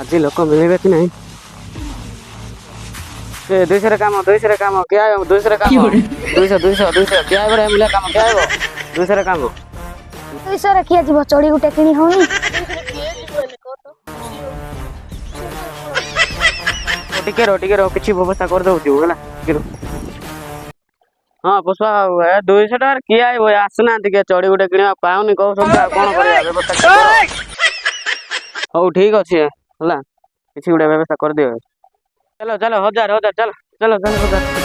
आज लोक मिले कि नहीं? 200 काम क्या है? 200 काम 200 क्या है? मिले काम क्या है? 200 काम 200 रखिया जीव चढ़ी गुटे किणी होनी टिके रो किसी व्यवस्था कर दो हाँ पुष्पा 200 टकर किया है वो आसना चढ़ी गुटे कि पाऊनी कौ सब कौन कर व्यवस्था हौ ठीक अच्छे है किसी गोटे व्यवस्था कर दियो चलो चलो 1000 चलो चलो चलो 1000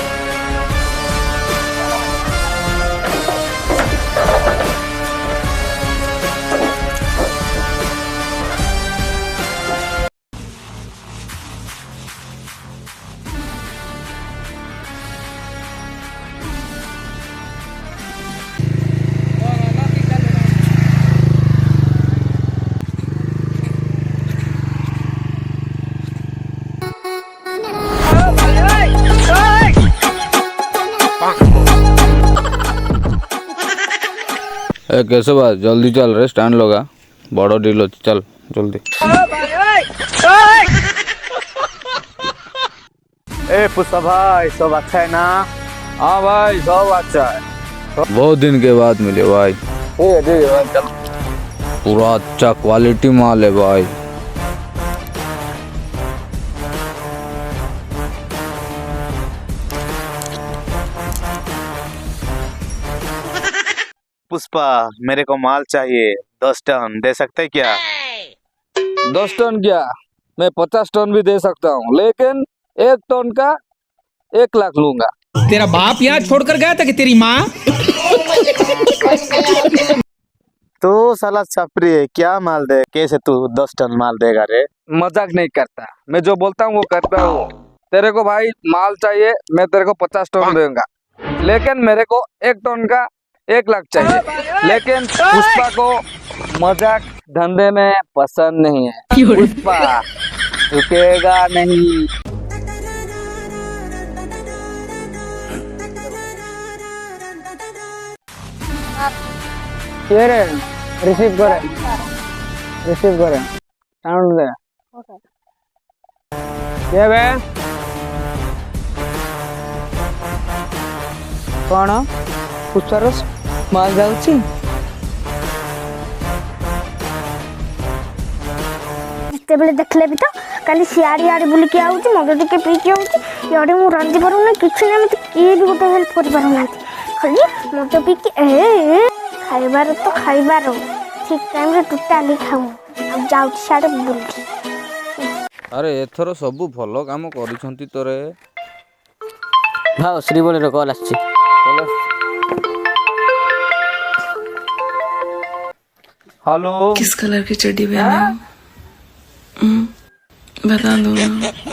कैसे बात जल्दी चल रे स्टैंड लगा बड़ डील अच्छी चल जल्दी। ए पुष्पा भाई सब अच्छा है ना? हाँ भाई सब अच्छा है। बहुत दिन के बाद मिले भाई। चल पूरा अच्छा क्वालिटी माल है भाई। पुष्पा मेरे को माल चाहिए 10 टन दे सकते क्या? 10 टन क्या मैं 50 टन भी दे सकता हूँ लेकिन 1 टन का 1 लाख लूंगा। तेरा बाप यहाँ छोड़कर गया था कि तेरी माँ? तू साला छपरी है क्या माल दे? कैसे तू 10 टन माल देगा रे? मजाक नहीं करता मैं जो बोलता हूँ वो करता हूँ। तेरे को भाई माल चाहिए मैं तेरे को 50 टन दूंगा लेकिन मेरे को 1 टन का 1 लाख चाहिए। लेकिन पुष्पा को मजाक धंधे में पसंद नहीं है। पुष्पा रुकेगा नहीं। ये रे रिसीव करे साउंड दे ये बे कौन पुष्पार माल जाऊची जितेबले देखले भी तो काली सियाड़ी आड़ी बुलिकी आउची मद टिके पीकी आउची याडे मु रांधि पारू ना किछि ना मते किए भी गोटे हेल्प कर पारू ना खाली मद पीकी खाइबार तो खाइबार ठीक टाइम रे टोटाली खाऊ अब जाउची साडे बुली। अरे एथर सबु भलो काम करिसंती तोरे। भाव श्रीबोली रो कॉल आछि हेलो किस कलर की चड्डी पहने हो? बता दो ना।